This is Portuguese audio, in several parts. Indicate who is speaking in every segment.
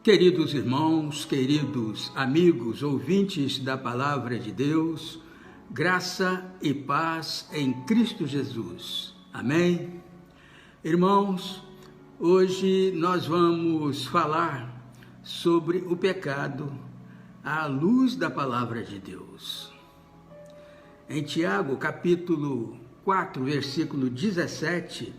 Speaker 1: Queridos irmãos, queridos amigos, ouvintes da Palavra de Deus, graça e paz em Cristo Jesus. Amém? Irmãos, hoje nós vamos falar sobre o pecado à luz da Palavra de Deus. Em Tiago, capítulo 4, versículo 17,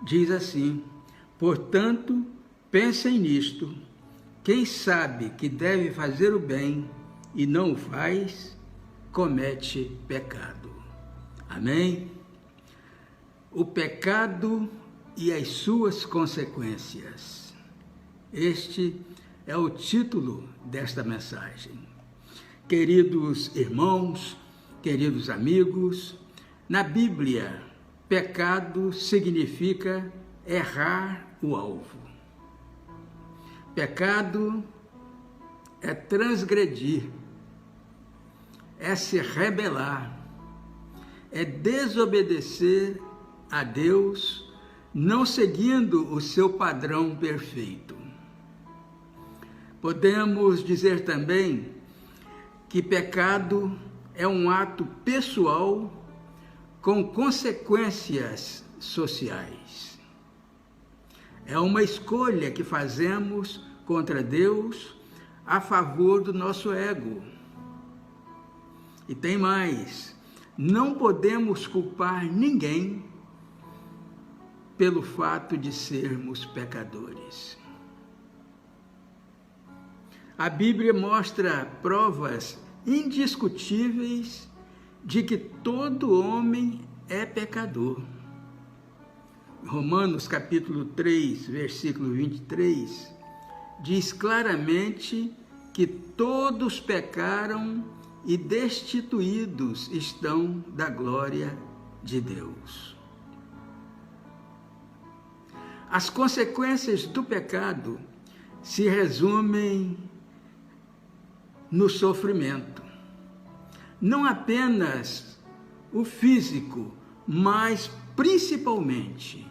Speaker 1: diz assim: portanto, pensem nisto. Quem sabe que deve fazer o bem e não o faz, comete pecado. Amém? O pecado e as suas consequências. Este é o título desta mensagem. Queridos irmãos, queridos amigos, na Bíblia, pecado significa errar o alvo. Pecado é transgredir, é se rebelar, é desobedecer a Deus, não seguindo o seu padrão perfeito. Podemos dizer também que pecado é um ato pessoal com consequências sociais. É uma escolha que fazemos contra Deus a favor do nosso ego. E tem mais, não podemos culpar ninguém pelo fato de sermos pecadores. A Bíblia mostra provas indiscutíveis de que todo homem é pecador. Romanos capítulo 3, versículo 23, diz claramente que todos pecaram e destituídos estão da glória de Deus. As consequências do pecado se resumem no sofrimento. Não apenas o físico, mas principalmente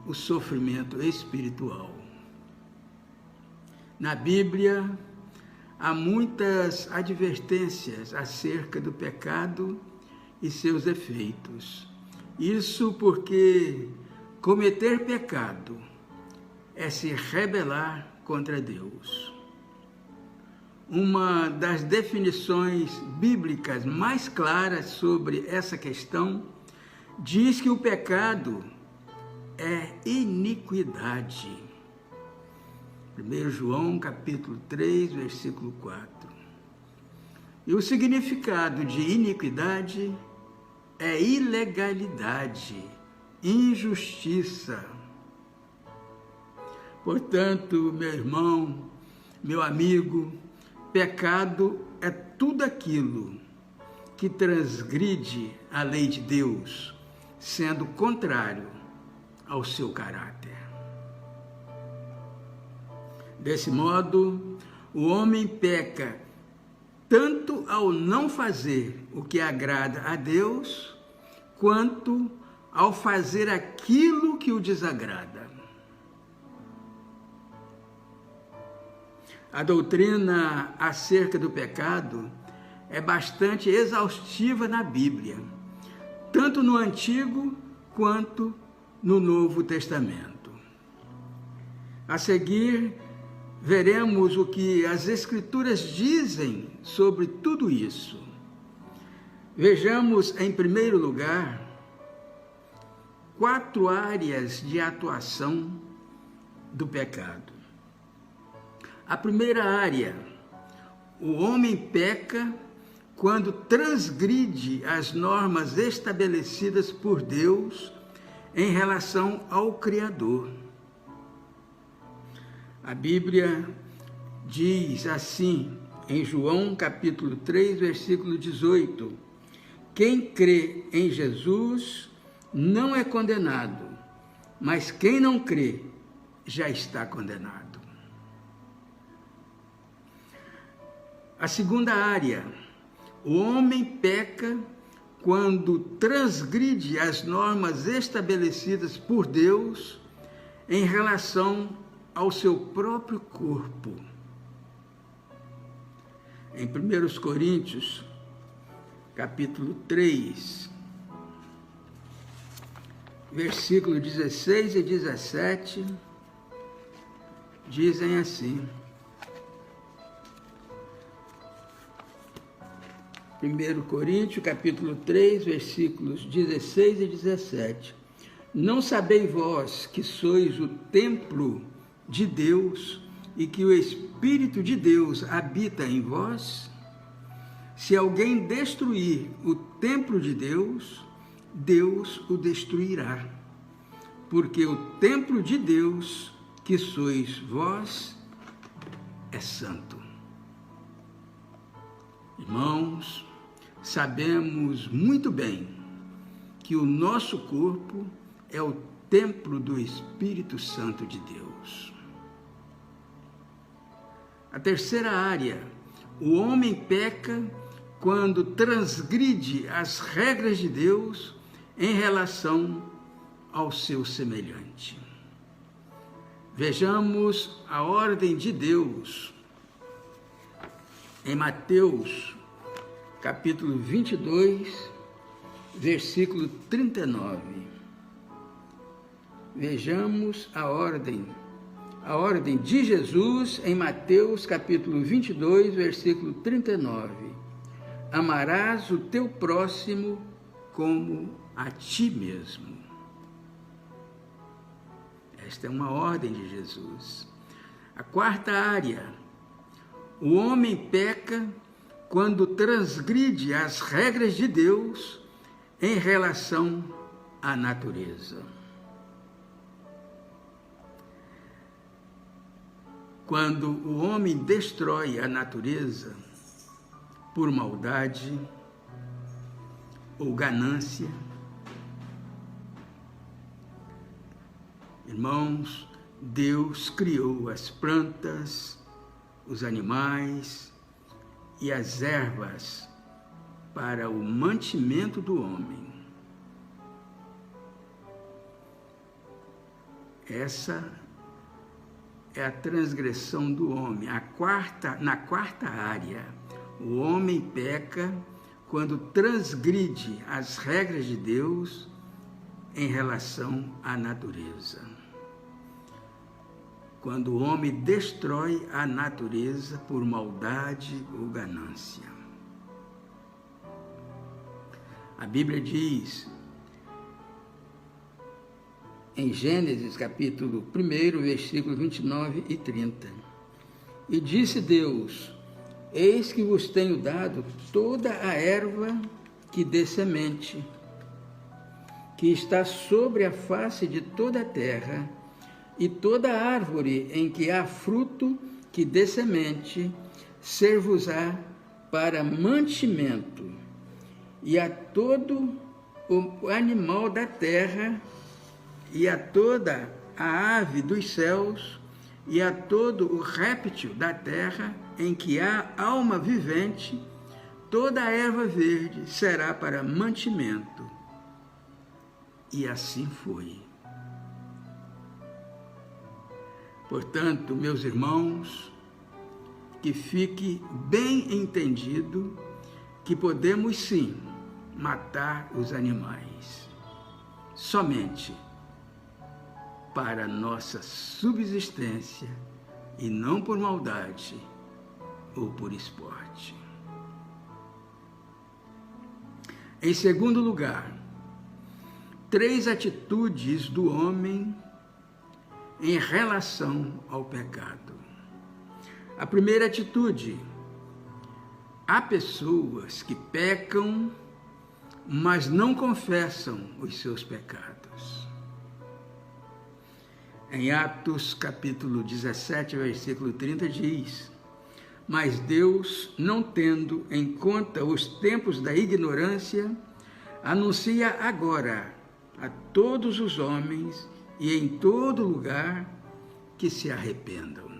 Speaker 1: o sofrimento espiritual. Na Bíblia, há muitas advertências acerca do pecado e seus efeitos. Isso porque cometer pecado é se rebelar contra Deus. Uma das definições bíblicas mais claras sobre essa questão diz que o pecado é iniquidade. 1 João capítulo 3, versículo 4. E o significado de iniquidade é ilegalidade, injustiça. Portanto, meu irmão, meu amigo, pecado é tudo aquilo que transgride a lei de Deus, sendo contrário ao seu caráter. Desse modo, o homem peca tanto ao não fazer o que agrada a Deus, quanto ao fazer aquilo que o desagrada. A doutrina acerca do pecado é bastante exaustiva na Bíblia, tanto no Antigo quanto no Novo Testamento. A seguir, veremos o que as Escrituras dizem sobre tudo isso. Vejamos, em primeiro lugar, 4 áreas de atuação do pecado. A primeira área: o homem peca quando transgride as normas estabelecidas por Deus em relação ao Criador. A Bíblia diz assim, em João capítulo 3, versículo 18: quem crê em Jesus não é condenado, mas quem não crê já está condenado. A segunda área: o homem peca quando transgride as normas estabelecidas por Deus em relação ao seu próprio corpo. Em 1 Coríntios, capítulo 3, versículo 16 e 17, dizem assim: 1 Coríntios, capítulo 3, versículos 16 e 17. Não sabeis vós que sois o templo de Deus e que o Espírito de Deus habita em vós? Se alguém destruir o templo de Deus, Deus o destruirá, porque o templo de Deus, que sois vós, é santo. Irmãos, sabemos muito bem que o nosso corpo é o templo do Espírito Santo de Deus. A terceira área: o homem peca quando transgride as regras de Deus em relação ao seu semelhante. Vejamos a ordem de Deus em Mateus, capítulo 22, versículo 39. Vejamos a ordem de Jesus em Mateus, capítulo 22, versículo 39. Amarás o teu próximo como a ti mesmo. Esta é uma ordem de Jesus. A quarta área: o homem peca quando transgride as regras de Deus em relação à natureza. Quando o homem destrói a natureza por maldade ou ganância, irmãos, Deus criou as plantas, os animais e as ervas para o mantimento do homem. Essa é a transgressão do homem. Na quarta área, o homem peca quando transgride as regras de Deus em relação à natureza. Quando o homem destrói a natureza por maldade ou ganância. A Bíblia diz, em Gênesis, capítulo 1, versículos 29 e 30. E disse Deus: eis que vos tenho dado toda a erva que dê semente, que está sobre a face de toda a terra, e toda árvore em que há fruto que dê semente, ser-vos-á para mantimento, e a todo o animal da terra, e a toda a ave dos céus, e a todo o réptil da terra, em que há alma vivente, toda a erva verde será para mantimento. E assim foi. Portanto, meus irmãos, que fique bem entendido que podemos sim matar os animais, somente para nossa subsistência e não por maldade ou por esporte. Em segundo lugar, 3 atitudes do homem em relação ao pecado. A primeira atitude: há pessoas que pecam, mas não confessam os seus pecados. Em Atos, capítulo 17, versículo 30, diz: mas Deus, não tendo em conta os tempos da ignorância, anuncia agora a todos os homens e em todo lugar que se arrependam.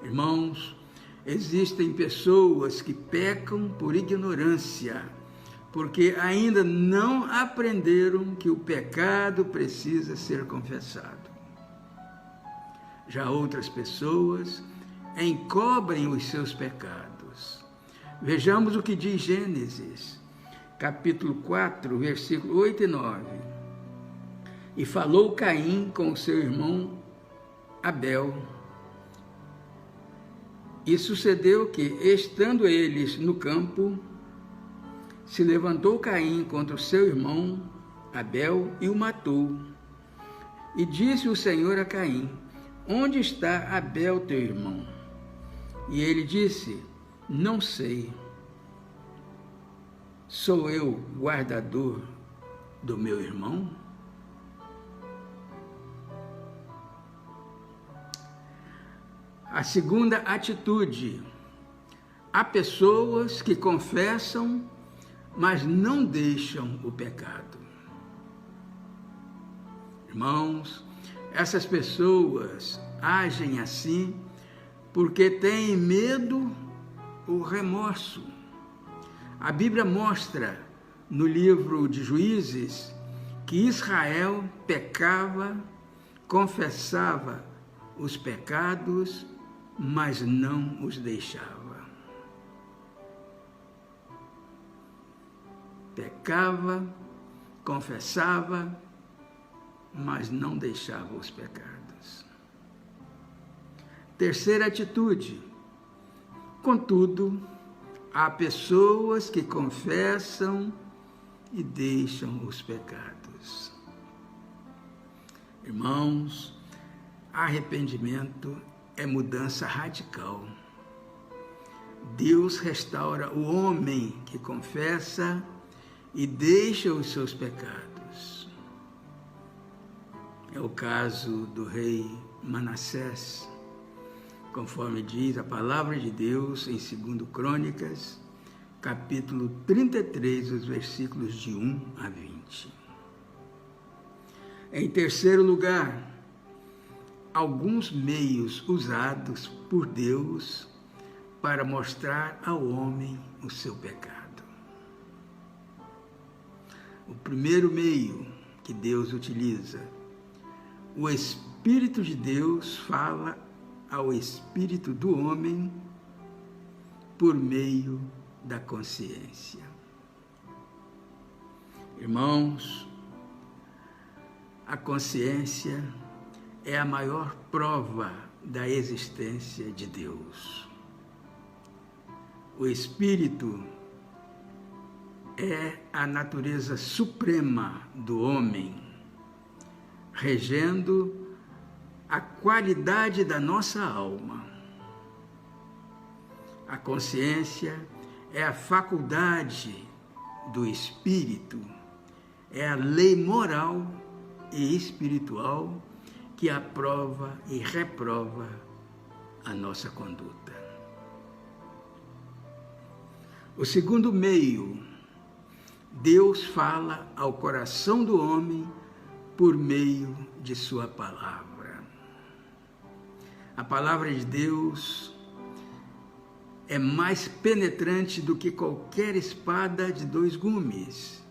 Speaker 1: Irmãos, existem pessoas que pecam por ignorância, porque ainda não aprenderam que o pecado precisa ser confessado. Já outras pessoas encobrem os seus pecados. Vejamos o que diz Gênesis, capítulo 4, versículo 8 e 9. E falou Caim com o seu irmão Abel. E sucedeu que, estando eles no campo, se levantou Caim contra o seu irmão Abel e o matou. E disse o Senhor a Caim: onde está Abel teu irmão? E ele disse: não sei. Sou eu guardador do meu irmão? A segunda atitude: há pessoas que confessam, mas não deixam o pecado. Irmãos, essas pessoas agem assim porque têm medo ou remorso. A Bíblia mostra no livro de Juízes que Israel pecava, confessava os pecados, mas não os deixava. Pecava, confessava, mas não deixava os pecados. Terceira atitude: contudo, há pessoas que confessam e deixam os pecados. Irmãos, arrependimento é mudança radical. Deus restaura o homem que confessa e deixa os seus pecados. É o caso do rei Manassés, conforme diz a palavra de Deus em 2 Crônicas, capítulo 33, os versículos de 1 a 20. Em terceiro lugar, alguns meios usados por Deus para mostrar ao homem o seu pecado. O primeiro meio que Deus utiliza: o Espírito de Deus fala ao espírito do homem por meio da consciência. Irmãos, a consciência é a maior prova da existência de Deus. O Espírito é a natureza suprema do homem, regendo a qualidade da nossa alma. A consciência é a faculdade do Espírito, é a lei moral e espiritual que aprova e reprova a nossa conduta. O segundo meio: Deus fala ao coração do homem por meio de sua palavra. A palavra de Deus é mais penetrante do que qualquer espada de dois gumes.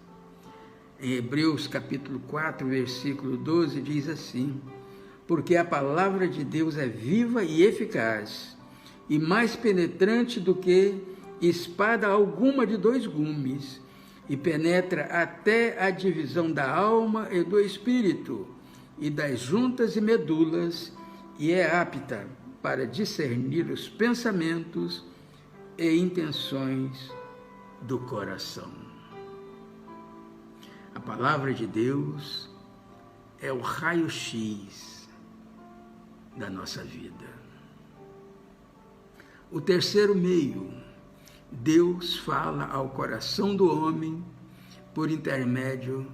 Speaker 1: Em Hebreus capítulo 4, versículo 12, diz assim: porque a palavra de Deus é viva e eficaz, e mais penetrante do que espada alguma de dois gumes, e penetra até a divisão da alma e do espírito, e das juntas e medulas, e é apta para discernir os pensamentos e intenções do coração. A palavra de Deus é o raio-x da nossa vida. O terceiro meio: Deus fala ao coração do homem por intermédio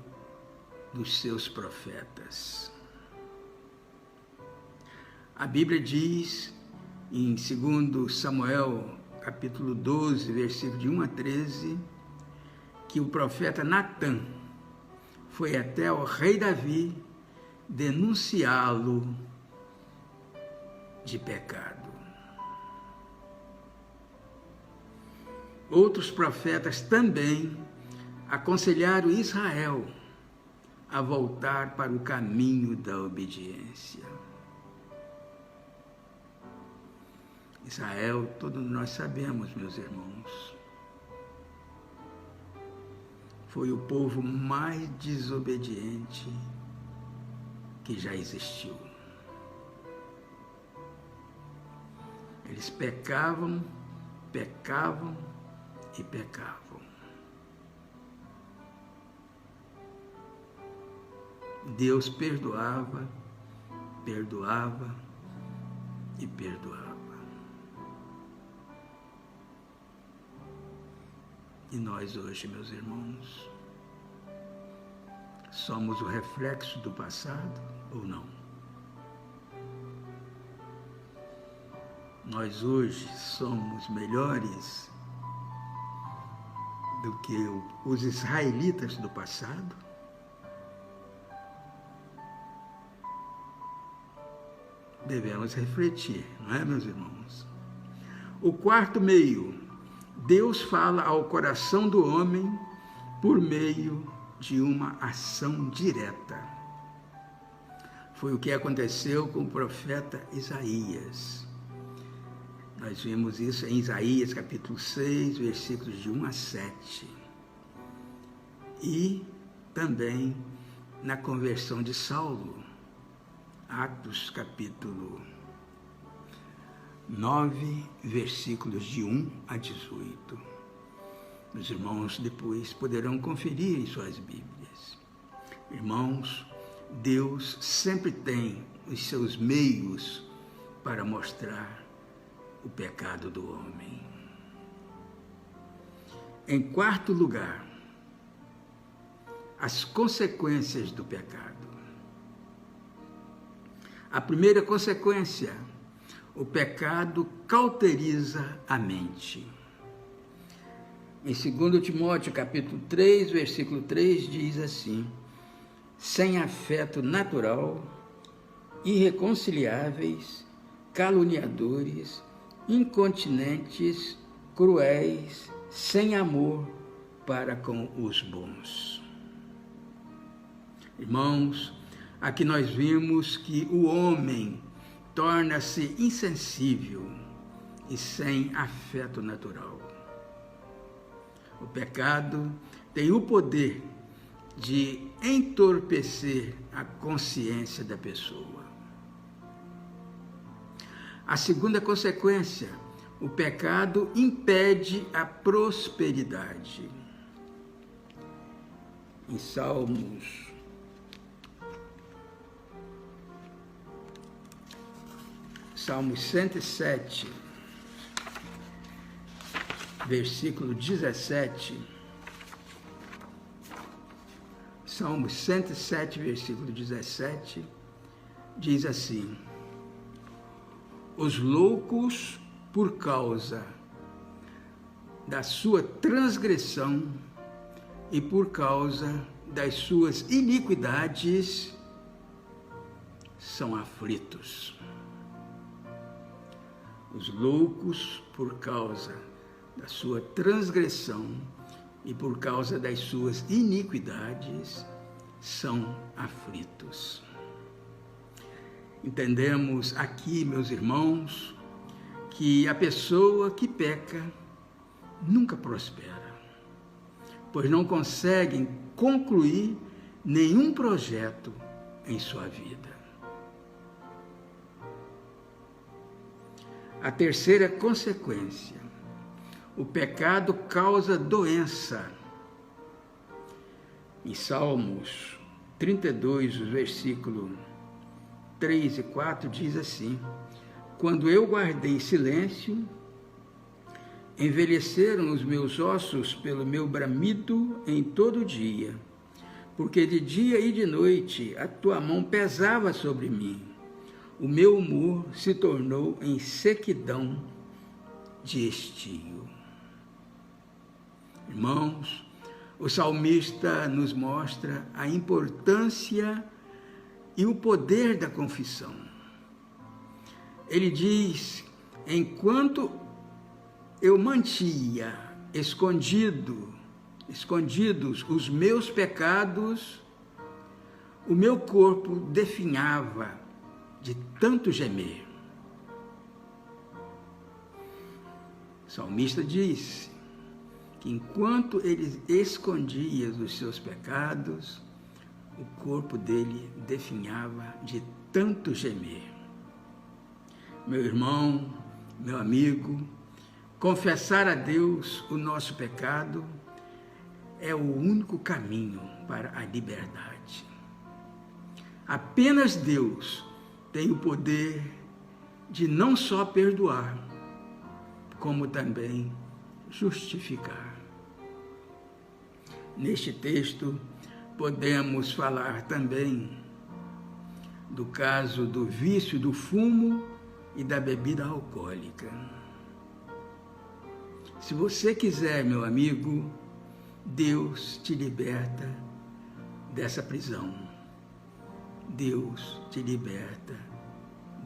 Speaker 1: dos seus profetas. A Bíblia diz em 2 Samuel, capítulo 12, versículo de 1 a 13, que o profeta Natã foi até o rei Davi denunciá-lo de pecado. Outros profetas também aconselharam Israel a voltar para o caminho da obediência. Israel, todos nós sabemos, meus irmãos, foi o povo mais desobediente que já existiu. Eles pecavam, pecavam e pecavam. Deus perdoava, perdoava e perdoava. E nós hoje, meus irmãos, somos o reflexo do passado ou não? Nós hoje somos melhores do que os israelitas do passado? Devemos refletir, não é, meus irmãos? O quarto meio, Deus fala ao coração do homem por meio de uma ação direta. Foi o que aconteceu com o profeta Isaías. Nós vimos isso em Isaías capítulo 6, versículos de 1 a 7. E também na conversão de Saulo, Atos capítulo 9, versículos de 1 a 18. Os irmãos depois poderão conferir em suas Bíblias. Irmãos, Deus sempre tem os seus meios para mostrar o pecado do homem. Em quarto lugar, as consequências do pecado. A primeira consequência, o pecado cauteriza a mente. Em 2 Timóteo, capítulo 3, versículo 3, diz assim: sem afeto natural, irreconciliáveis, caluniadores, incontinentes, cruéis, sem amor para com os bons. Irmãos, aqui nós vimos que o homem torna-se insensível e sem afeto natural. O pecado tem o poder de entorpecer a consciência da pessoa. A segunda consequência, o pecado impede a prosperidade. Em Salmos 107, versículo 17. Salmos 107, versículo 17, diz assim: os loucos, por causa da sua transgressão e por causa das suas iniquidades, são aflitos. Os loucos, por causa da sua transgressão e por causa das suas iniquidades, são aflitos. Entendemos aqui, meus irmãos, que a pessoa que peca nunca prospera, pois não conseguem concluir nenhum projeto em sua vida. A terceira consequência, o pecado causa doença. Em Salmos 32, versículo 3 e 4, diz assim: quando eu guardei silêncio, envelheceram os meus ossos pelo meu bramido em todo dia, porque de dia e de noite a tua mão pesava sobre mim. O meu humor se tornou em sequidão de estio. Irmãos, o salmista nos mostra a importância e o poder da confissão. Ele diz: enquanto eu mantinha escondidos os meus pecados, o meu corpo definhava de tanto gemer. O salmista disse que enquanto ele escondia os seus pecados, o corpo dele definhava de tanto gemer. Meu irmão, meu amigo, confessar a Deus o nosso pecado é o único caminho para a liberdade. Apenas Deus tem o poder de não só perdoar, como também justificar. Neste texto, podemos falar também do caso do vício do fumo e da bebida alcoólica. Se você quiser, meu amigo, Deus te liberta dessa prisão. Deus te liberta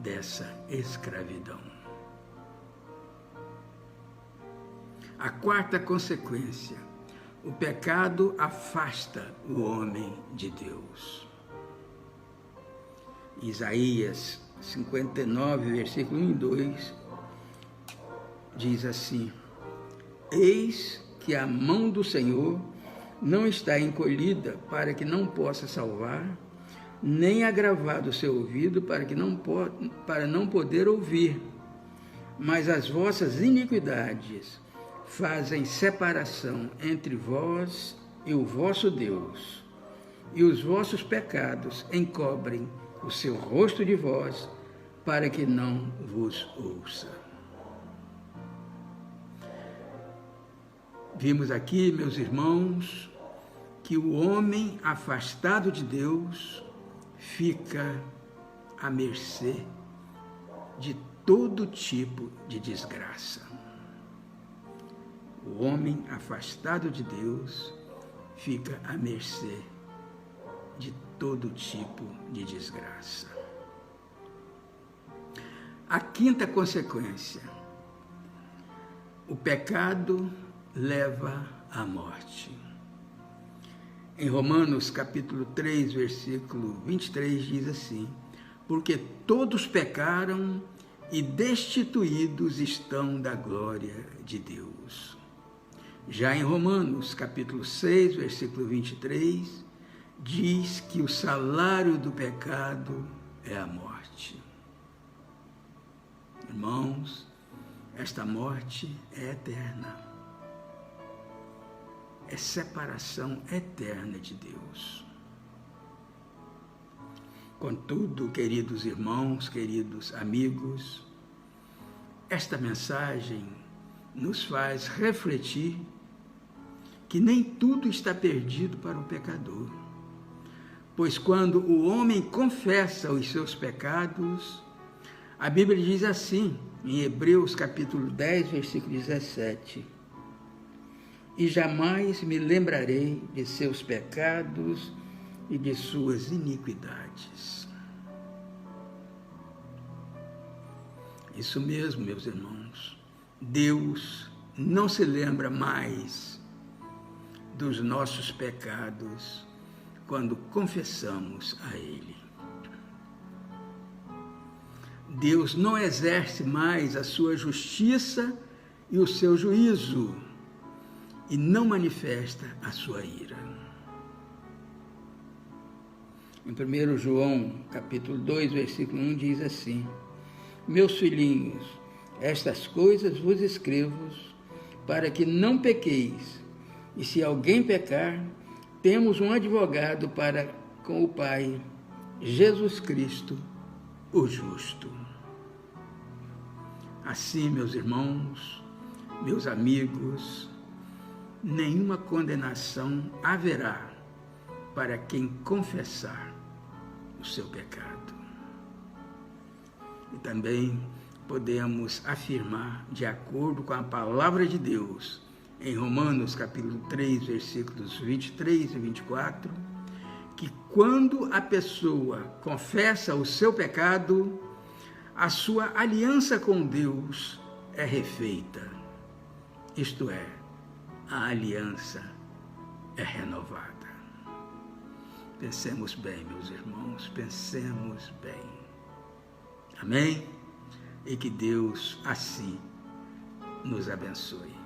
Speaker 1: dessa escravidão. A quarta consequência: o pecado afasta o homem de Deus. Isaías 59, versículo 1 e 2, diz assim: Eis que a mão do Senhor não está encolhida para que não possa salvar, nem agravado o seu ouvido para não poder ouvir. Mas as vossas iniquidades fazem separação entre vós e o vosso Deus, e os vossos pecados encobrem o seu rosto de vós, para que não vos ouça. Vimos aqui, meus irmãos, que o homem afastado de Deus fica à mercê de todo tipo de desgraça. O homem afastado de Deus fica à mercê de todo tipo de desgraça. A quinta consequência: o pecado leva à morte. Em Romanos capítulo 3, versículo 23, diz assim: Porque todos pecaram e destituídos estão da glória de Deus. Já em Romanos capítulo 6, versículo 23, diz que o salário do pecado é a morte. Irmãos, esta morte é eterna. É separação eterna de Deus. Contudo, queridos irmãos, queridos amigos, esta mensagem nos faz refletir que nem tudo está perdido para o pecador. Pois quando o homem confessa os seus pecados, a Bíblia diz assim, em Hebreus capítulo 10, versículo 17: E jamais me lembrarei de seus pecados e de suas iniquidades. Isso mesmo, meus irmãos. Deus não se lembra mais dos nossos pecados quando confessamos a Ele. Deus não exerce mais a sua justiça e o seu juízo e não manifesta a sua ira. Em 1 João, capítulo 2, versículo 1, diz assim: Meus filhinhos, estas coisas vos escrevo para que não pequeis. E se alguém pecar, temos um advogado para com o Pai, Jesus Cristo, o justo. Assim, meus irmãos, meus amigos, nenhuma condenação haverá para quem confessar o seu pecado. E também podemos afirmar, de acordo com a palavra de Deus, em Romanos capítulo 3, versículos 23 e 24, que quando a pessoa confessa o seu pecado, a sua aliança com Deus é refeita. Isto é, a aliança é renovada. Pensemos bem, meus irmãos, pensemos bem. Amém? E que Deus assim nos abençoe.